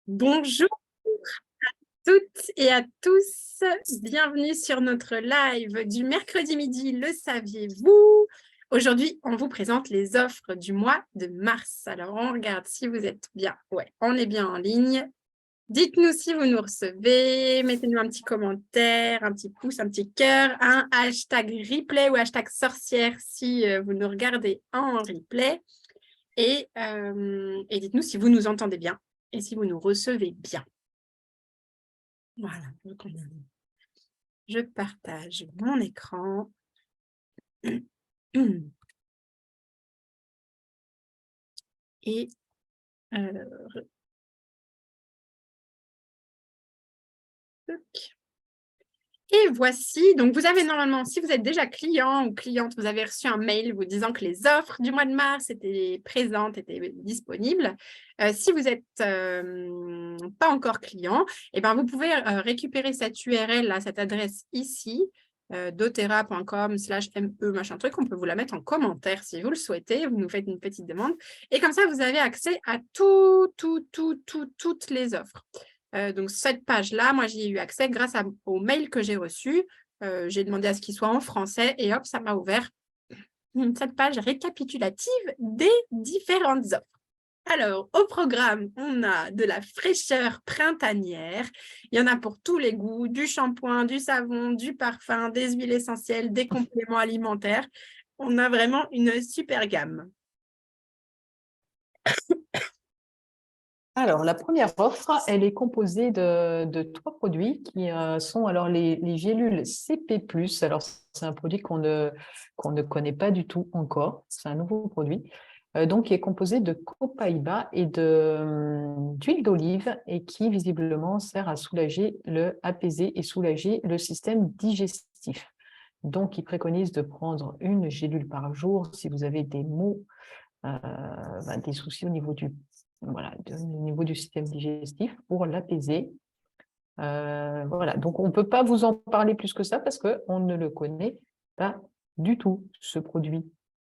Bonjour toutes et à tous, bienvenue sur notre live du mercredi midi, le saviez-vous? Aujourd'hui, on vous présente les offres du mois de mars. Alors, on regarde si vous êtes bien. Ouais, on est bien en ligne. Dites-nous si vous nous recevez, mettez-nous un petit commentaire, un petit pouce, un petit cœur, un hashtag replay ou hashtag sorcière si vous nous regardez en replay. Et dites-nous si vous nous entendez bien et si vous nous recevez bien. Voilà, je partage mon écran. Et, et voici, donc vous avez normalement, si vous êtes déjà client ou cliente, vous avez reçu un mail vous disant que les offres du mois de mars étaient présentes, étaient disponibles. Si vous n'êtes pas encore client, ben vous pouvez récupérer cette URL, là, cette adresse ici, doterra.com/me machin truc. On peut vous la mettre en commentaire si vous le souhaitez. Vous nous faites une petite demande. Et comme ça, vous avez accès à toutes les offres. Donc, cette page-là, moi, j'y ai eu accès grâce au mail que j'ai reçu. J'ai demandé à ce qu'il soit en français et hop, ça m'a ouvert cette page récapitulative des différentes offres. Alors, au programme, on a de la fraîcheur printanière. Il y en a pour tous les goûts, du shampoing, du savon, du parfum, des huiles essentielles, des compléments alimentaires. On a vraiment une super gamme. Alors, la première offre, elle est composée de 3 produits qui sont alors les gélules CP+. Alors, c'est un produit qu'on ne connaît pas du tout encore. C'est un nouveau produit. Donc, qui est composé de copaïba et d'huile d'olive et qui, visiblement, sert à apaiser et soulager le système digestif. Donc, il préconise de prendre une gélule par jour si vous avez des maux, des soucis au niveau du système digestif pour l'apaiser. Voilà, donc on ne peut pas vous en parler plus que ça parce qu'on ne le connaît pas du tout, ce produit.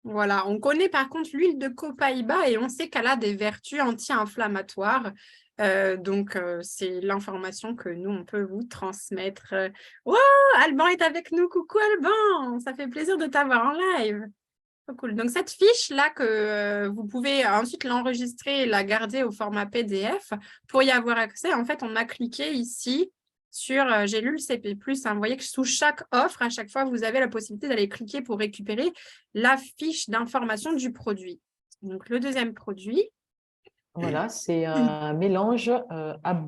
Voilà, on connaît par contre l'huile de copaïba et on sait qu'elle a des vertus anti-inflammatoires. Donc, c'est l'information que nous, on peut vous transmettre. Wow, Alban est avec nous. Coucou Alban, ça fait plaisir de t'avoir en live. Trop cool. Donc, cette fiche-là, que vous pouvez ensuite l'enregistrer et la garder au format PDF. Pour y avoir accès, en fait, on a cliqué ici sur Gélules CP+. Hein. Vous voyez que sous chaque offre, à chaque fois, vous avez la possibilité d'aller cliquer pour récupérer la fiche d'information du produit. Donc, le deuxième produit. Voilà, c'est un mélange à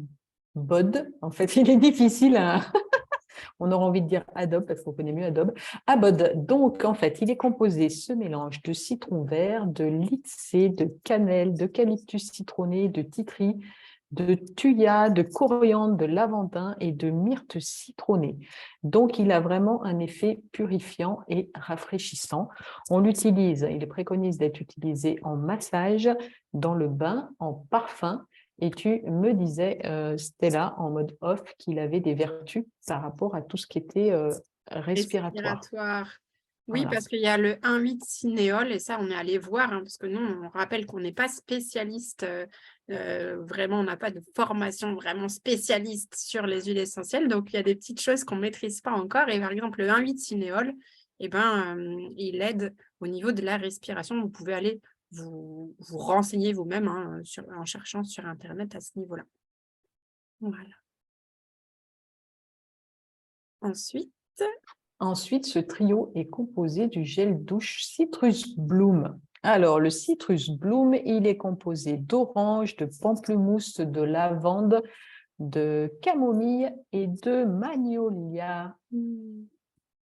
BOD. En fait, il est difficile à... On aura envie de dire Adobe parce qu'on connaît mieux Adobe. Abod. Donc, en fait, il est composé, ce mélange, de citron vert, de lycée, de cannelle, d'eucalyptus citronné, de titri, de thuya, de coriandre, de lavandin et de myrte citronnée. Donc, il a vraiment un effet purifiant et rafraîchissant. Il préconise d'être utilisé en massage, dans le bain, en parfum. Et tu me disais, Stella, en mode off, qu'il avait des vertus par rapport à tout ce qui était respiratoire. Oui, Voilà. parce qu'il y a le 1,8-cinéol et ça, on est allé voir, parce que nous, on rappelle qu'on n'est pas spécialiste, vraiment, on n'a pas de formation vraiment spécialiste sur les huiles essentielles. Donc, il y a des petites choses qu'on ne maîtrise pas encore. Et par exemple, le 1,8-cinéol, il aide au niveau de la respiration. Vous pouvez aller vous renseigner vous-même en cherchant sur Internet à ce niveau-là. Voilà. Ensuite, ce trio est composé du gel douche Citrus Bloom. Alors, le Citrus Bloom, il est composé d'orange, de pamplemousse, de lavande, de camomille et de magnolia.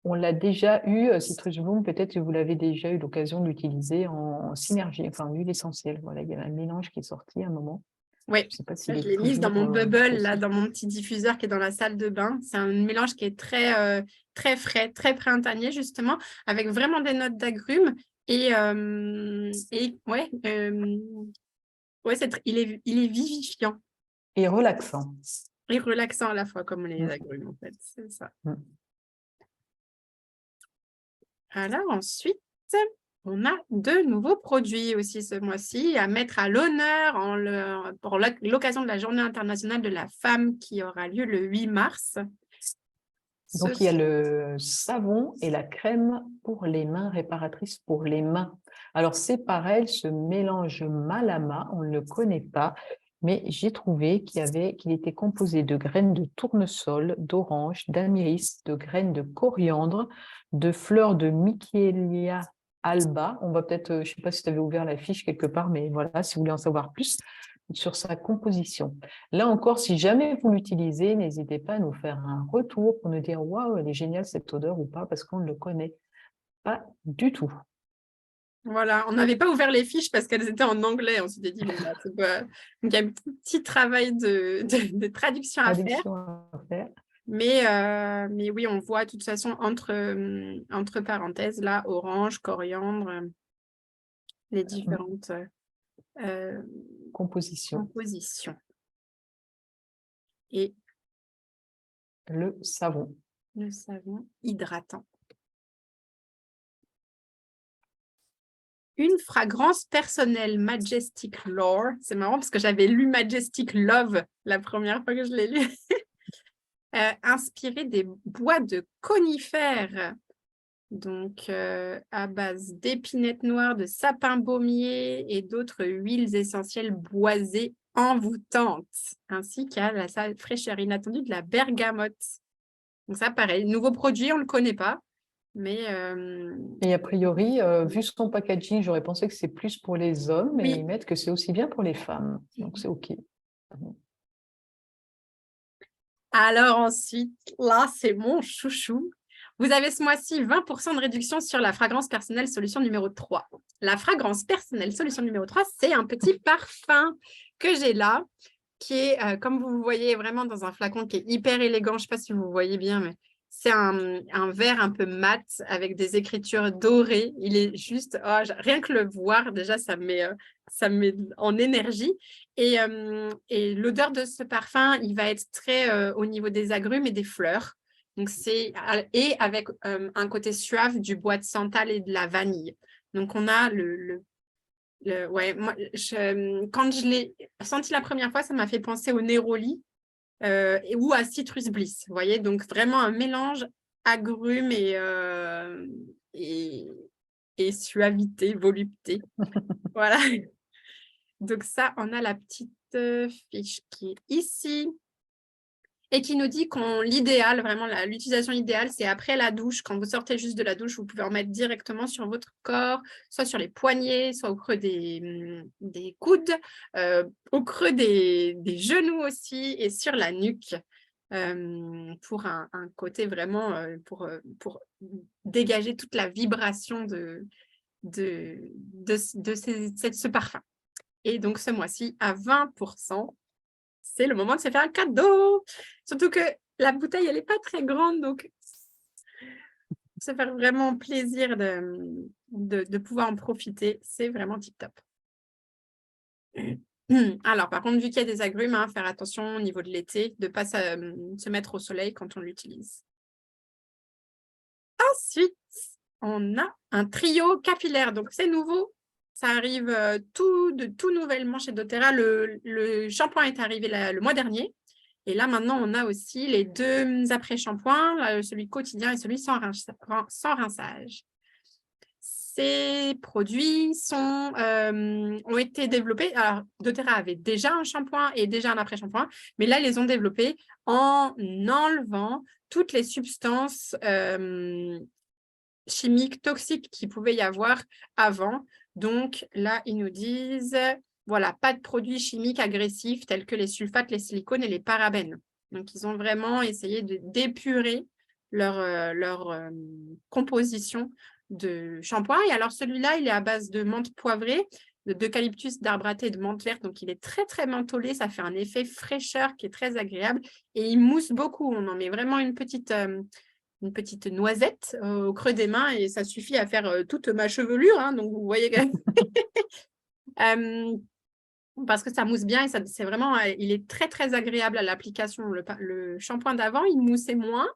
On l'a déjà eu, Citrus Bloom, peut-être que vous l'avez déjà eu l'occasion d'utiliser en synergie, enfin huile essentielle. Voilà, il y avait un mélange qui est sorti à un moment. Oui, Je sais pas je s'il est l'ai mise dans mon toujours bubble, là, possible. dans mon petit diffuseur qui est dans la salle de bain. C'est un mélange qui est très, très frais, très printanier, justement, avec vraiment des notes d'agrumes. Ouais, il est vivifiant Et relaxant. et relaxant à la fois, comme les Mm. agrumes, en fait. C'est ça. Mm. Alors, ensuite, on a de nouveaux produits aussi ce mois-ci à mettre à l'honneur pour l'occasion de la Journée internationale de la femme qui aura lieu le 8 mars. Donc, il y a le savon et la crème pour les mains, réparatrice pour les mains. Alors, c'est pareil, ce mélange Malama, on ne le connaît pas, mais j'ai trouvé qu'il était composé de graines de tournesol, d'orange, d'améris, de graines de coriandre, de fleurs de Michelia alba. On va peut-être, je ne sais pas si tu avais ouvert la fiche quelque part, mais voilà, si vous voulez en savoir plus sur sa composition. Là encore, si jamais vous l'utilisez, n'hésitez pas à nous faire un retour pour nous dire « Waouh, elle est géniale cette odeur » ou pas, parce qu'on ne le connaît pas du tout. Voilà, on n'avait pas ouvert les fiches parce qu'elles étaient en anglais. On s'était dit, bon, bah, c'est pas... Donc, il y a un petit travail de traduction à faire. Mais oui, on voit de toute façon entre parenthèses, là, orange, coriandre, les différentes compositions. Et le savon. Le savon hydratant. Une fragrance personnelle Majestic Lore. C'est marrant parce que j'avais lu Majestic Love la première fois que je l'ai lu. Inspirée des bois de conifères. Donc, à base d'épinettes noires, de sapin baumier et d'autres huiles essentielles boisées envoûtantes, ainsi qu'à la fraîcheur inattendue de la bergamote. Donc ça, pareil, nouveau produit, on ne le connaît pas. Mais Et a priori, vu son packaging, j'aurais pensé que c'est plus pour les hommes, mais oui. ils mettent que c'est aussi bien pour les femmes. Donc, c'est OK. Alors ensuite, là, c'est mon chouchou. Vous avez ce mois-ci 20% de réduction sur la fragrance personnelle solution numéro 3. La fragrance personnelle solution numéro 3, c'est un petit parfum que j'ai là, qui est, comme vous voyez, vraiment dans un flacon qui est hyper élégant. Je ne sais pas si vous voyez bien, mais c'est un vert un peu mat avec des écritures dorées. Il est juste, rien que le voir, déjà, ça me met en énergie. Et l'odeur de ce parfum, il va être très au niveau des agrumes et des fleurs. Donc et avec un côté suave du bois de santal et de la vanille. Donc, on a ouais, moi, quand je l'ai senti la première fois, ça m'a fait penser au Neroli ou à Citrus Bliss. Vous voyez, donc vraiment un mélange agrumes et suavité, volupté. Voilà. Donc ça, on a la petite fiche qui est ici et qui nous dit qu'on l'idéal, vraiment l'utilisation idéale, c'est après la douche. Quand vous sortez juste de la douche, vous pouvez en mettre directement sur votre corps, soit sur les poignets, soit au creux des coudes, au creux des genoux aussi et sur la nuque. Pour un côté vraiment, pour dégager toute la vibration de ce parfum. Et donc, ce mois-ci, à 20%, c'est le moment de se faire un cadeau. Surtout que la bouteille, elle n'est pas très grande, donc se faire vraiment plaisir de pouvoir en profiter, c'est vraiment tip-top. Alors, par contre, vu qu'il y a des agrumes, faire attention au niveau de l'été, de ne pas se mettre au soleil quand on l'utilise. Ensuite, on a un trio capillaire. Donc, c'est nouveau. Ça arrive tout nouvellement chez doTERRA. Le shampoing est arrivé le mois dernier. Et là, maintenant, on a aussi les deux après-shampoings, celui quotidien et celui sans rinçage. Ces produits ont été développés. Alors, doTERRA avait déjà un shampoing et déjà un après-shampoing, mais là, ils les ont développés en enlevant toutes les substances chimiques toxiques qu'il pouvait y avoir avant. Donc, là, ils nous disent, voilà, pas de produits chimiques agressifs tels que les sulfates, les silicones et les parabènes. Donc, ils ont vraiment essayé d'épurer leur composition de shampoing. Et alors, celui-là, il est à base de menthe poivrée, d'eucalyptus, d'arbre à thé et de menthe verte. Donc, il est très, très mentholé. Ça fait un effet fraîcheur qui est très agréable. Et il mousse beaucoup. On en met vraiment une petite noisette au creux des mains et ça suffit à faire toute ma chevelure. Donc, vous voyez parce que ça mousse bien et c'est vraiment, il est très, très agréable à l'application. Le shampoing d'avant, il moussait moins.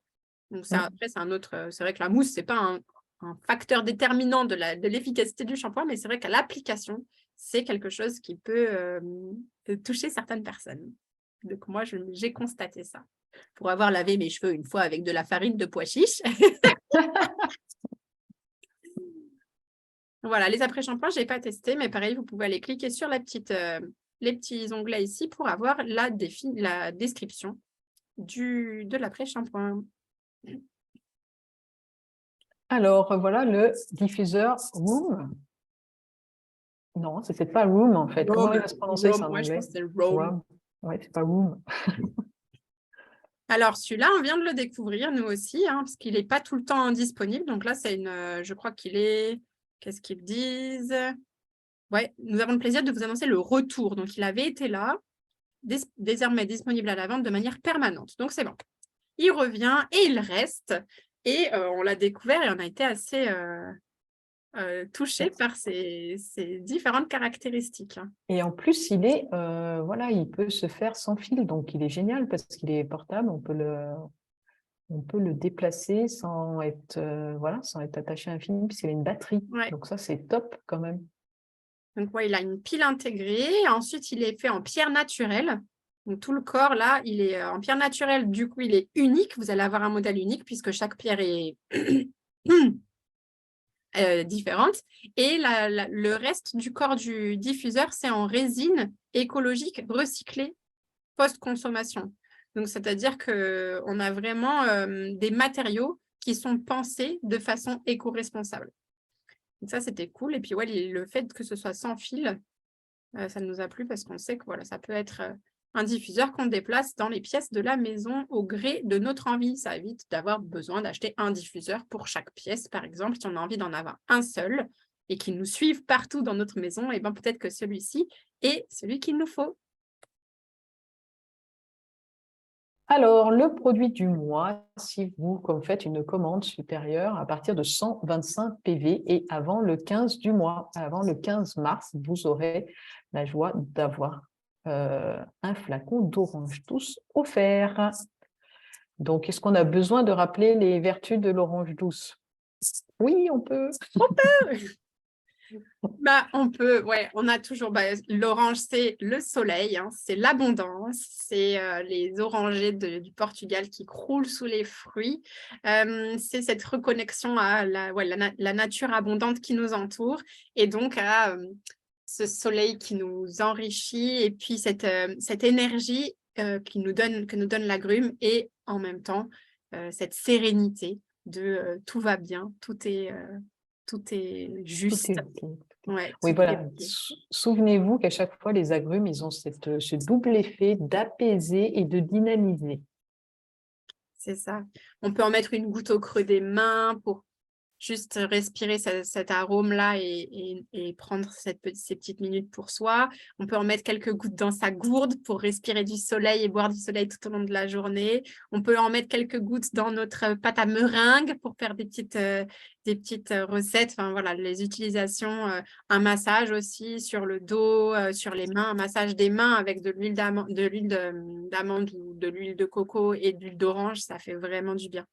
Donc, après, c'est un autre. C'est vrai que la mousse, c'est pas un facteur déterminant de l'efficacité du shampoing, mais c'est vrai qu'à l'application, c'est quelque chose qui peut toucher certaines personnes. Donc moi, j'ai constaté ça. Pour avoir lavé mes cheveux une fois avec de la farine de pois chiche. Voilà, les après-shampoings, je n'ai pas testé, mais pareil, vous pouvez aller cliquer sur les petits onglets ici pour avoir la description de l'après-shampoing. Alors, voilà le diffuseur Room. Non, c'est peut-être pas Room en fait. Comment il va se prononcer ça en Moi, je anglais? pense que c'est Roam. Oui, c'est pas Room. Alors, celui-là, on vient de le découvrir, nous aussi, hein, parce qu'il n'est pas tout le temps disponible. Donc là, je crois qu'il est... Qu'est-ce qu'ils disent? Ouais, nous avons le plaisir de vous annoncer le retour. Donc, il avait été là, désormais disponible à la vente de manière permanente. Donc, c'est bon. Il revient et il reste. Et on l'a découvert et on a été assez touché par ces différentes caractéristiques. Et en plus, voilà, il peut se faire sans fil. Donc, il est génial parce qu'il est portable. On peut le déplacer sans être attaché à un fil puisqu'il a une batterie. Ouais. Donc, ça, c'est top quand même. Donc, il a une pile intégrée. Ensuite, il est fait en pierre naturelle. Donc, tout le corps, là, il est en pierre naturelle. Du coup, il est unique. Vous allez avoir un modèle unique puisque chaque pierre est différente. Et le reste du corps du diffuseur, c'est en résine écologique recyclée post-consommation. Donc, c'est-à-dire qu'on a vraiment des matériaux qui sont pensés de façon éco-responsable. Donc ça, c'était cool. Et puis, ouais, le fait que ce soit sans fil, ça nous a plu parce qu'on sait que voilà, ça peut être un diffuseur qu'on déplace dans les pièces de la maison au gré de notre envie. Ça évite d'avoir besoin d'acheter un diffuseur pour chaque pièce. Par exemple, si on a envie d'en avoir un seul et qu'il nous suive partout dans notre maison, et ben peut-être que celui-ci est celui qu'il nous faut. Alors, le produit du mois, si vous faites une commande supérieure à partir de 125 PV et avant le 15 du mois, avant le 15 mars, vous aurez la joie d'avoir un flacon d'orange douce offert. Donc, est-ce qu'on a besoin de rappeler les vertus de l'orange douce? Oui, on peut. On peut. On peut, ouais, on a toujours, l'orange, c'est le soleil, hein, c'est l'abondance, c'est les orangers du Portugal qui croulent sous les fruits, c'est cette reconnexion à la nature abondante qui nous entoure et donc à ce soleil qui nous enrichit et puis cette énergie que nous donne l'agrume et en même temps cette sérénité de tout va bien, tout est juste. Ouais, oui, voilà. Souvenez-vous qu'à chaque fois, les agrumes, ils ont ce double effet d'apaiser et de dynamiser. C'est ça. On peut en mettre une goutte au creux des mains pour juste respirer cet arôme-là et prendre ces petites minutes pour soi. On peut en mettre quelques gouttes dans sa gourde pour respirer du soleil et boire du soleil tout au long de la journée. On peut en mettre quelques gouttes dans notre pâte à meringue pour faire des petites recettes. Enfin, voilà, les utilisations, un massage aussi sur le dos, sur les mains, un massage des mains avec de l'huile d'amande ou de l'huile de coco et de l'huile d'orange, ça fait vraiment du bien.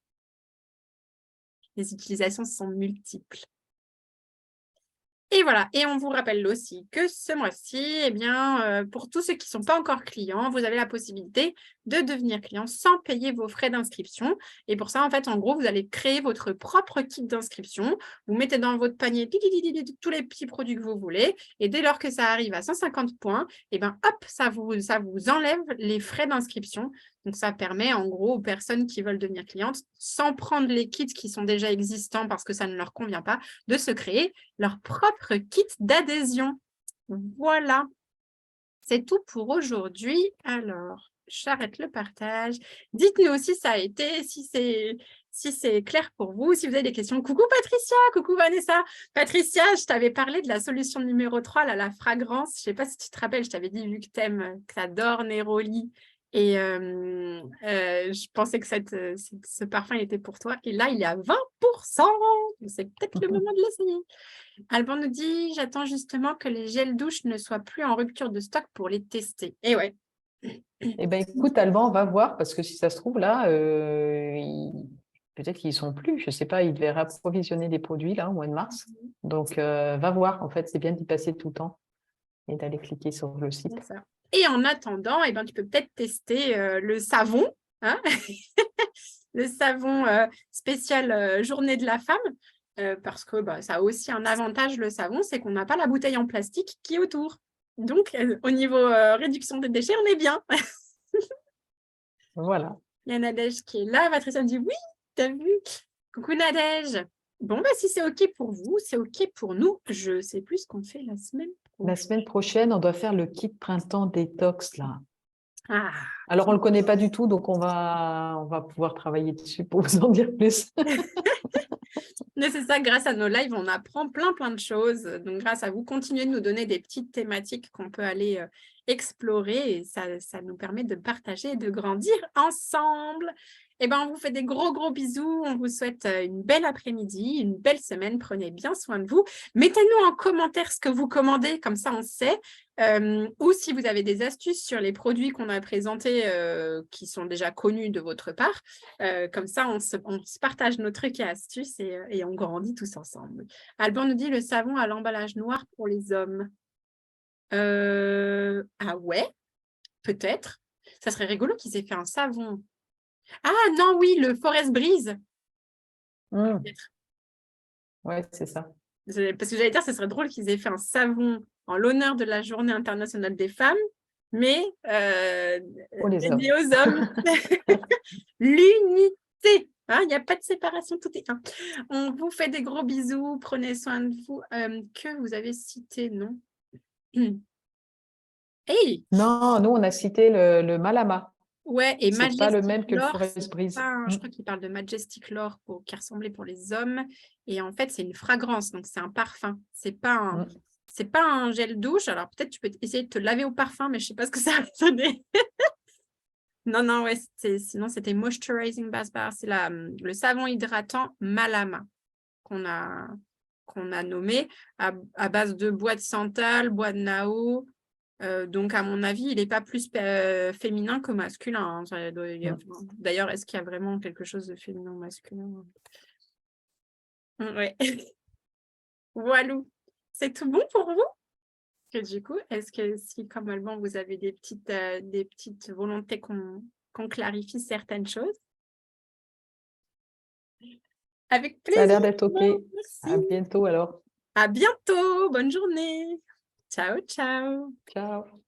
Les utilisations sont multiples. Et voilà, et on vous rappelle aussi que ce mois-ci, pour tous ceux qui ne sont pas encore clients, vous avez la possibilité de devenir client sans payer vos frais d'inscription. Et pour ça, en fait, en gros, vous allez créer votre propre kit d'inscription. Vous mettez dans votre panier tous les petits produits que vous voulez. Et dès lors que ça arrive à 150 points, hop, ça vous enlève les frais d'inscription. Donc, ça permet en gros aux personnes qui veulent devenir clientes, sans prendre les kits qui sont déjà existants parce que ça ne leur convient pas, de se créer leur propre kit d'adhésion. Voilà, c'est tout pour aujourd'hui. Alors, j'arrête le partage. Dites-nous si ça a été, si c'est clair pour vous, si vous avez des questions. Coucou Patricia, coucou Vanessa. Patricia, je t'avais parlé de la solution numéro 3, là, la fragrance. Je ne sais pas si tu te rappelles, je t'avais dit, vu que tu adores Neroli, et je pensais que ce parfum était pour toi. Et là, il est à 20%. C'est peut-être le moment de l'essayer. Alban nous dit, j'attends justement que les gels douche ne soient plus en rupture de stock pour les tester. Et ouais. Eh bien, écoute, Alban, on va voir, parce que si ça se trouve, là, peut-être qu'ils ne sont plus, je ne sais pas, ils devaient approvisionner des produits là au mois de mars. Donc, va voir, en fait, c'est bien d'y passer tout le temps et d'aller cliquer sur le site. C'est ça. Et en attendant, eh ben, tu peux peut-être tester le savon, hein le savon spécial Journée de la femme, parce que ça a aussi un avantage, le savon, c'est qu'on n'a pas la bouteille en plastique qui est autour. Donc, au niveau réduction des déchets, on est bien. Voilà. Il y a Nadège qui est là. Patricia me dit oui, t'as vu. Coucou Nadège. Bon, si c'est OK pour vous, c'est OK pour nous. Je sais plus ce qu'on fait la semaine prochaine. La semaine prochaine, on doit faire le kit printemps détox là. Ah. Alors, on ne le connaît pas du tout, donc on va pouvoir travailler dessus pour vous en dire plus. Mais c'est ça, grâce à nos lives, on apprend plein de choses. Donc, grâce à vous, continuez de nous donner des petites thématiques qu'on peut aller explorer. Et ça nous permet de partager et de grandir ensemble. Eh ben, on vous fait des gros bisous. On vous souhaite une belle après-midi, une belle semaine. Prenez bien soin de vous. Mettez-nous en commentaire ce que vous commandez, comme ça on sait. Ou si vous avez des astuces sur les produits qu'on a présentés qui sont déjà connus de votre part. Comme ça, on se partage nos trucs et astuces et on grandit tous ensemble. Alban nous dit le savon à l'emballage noir pour les hommes. Ah ouais, peut-être. Ça serait rigolo qu'ils aient fait un savon. Ah non, oui, le Forest Breeze. Ouais, c'est ça. Parce que j'allais dire, ce serait drôle qu'ils aient fait un savon en l'honneur de la Journée internationale des femmes, mais Pour les hommes. dédié aux hommes. L'unité. Il n'y a pas de séparation, tout est un. On vous fait des gros bisous. Prenez soin de vous. Que vous avez cité, non? Hey! Non, nous, on a cité le Malama. Ouais, et C'est pas le même que le Majestic Forest Breeze. je crois qu'il parle de Majestic Lore qui ressemblait pour les hommes. Et en fait, c'est une fragrance, donc c'est un parfum. C'est pas un gel douche. Alors peut-être tu peux essayer de te laver au parfum, mais je sais pas ce que ça va donner. Non, ouais, sinon c'était Moisturizing Bath Bar. C'est le savon hydratant Malama qu'on a nommé à base de bois de santal, bois de nao. Donc, à mon avis, il n'est pas plus féminin que masculin. D'ailleurs, est-ce qu'il y a vraiment quelque chose de féminin ou masculin? Ouais. Voilà. C'est tout bon pour vous? Que du coup, est-ce que si, comme Alban, vous avez des petites volontés qu'on clarifie certaines choses? Avec Ça a l'air plaisir. d'être OK. Merci. À bientôt alors. À bientôt. Bonne journée. Ciao, ciao. Ciao.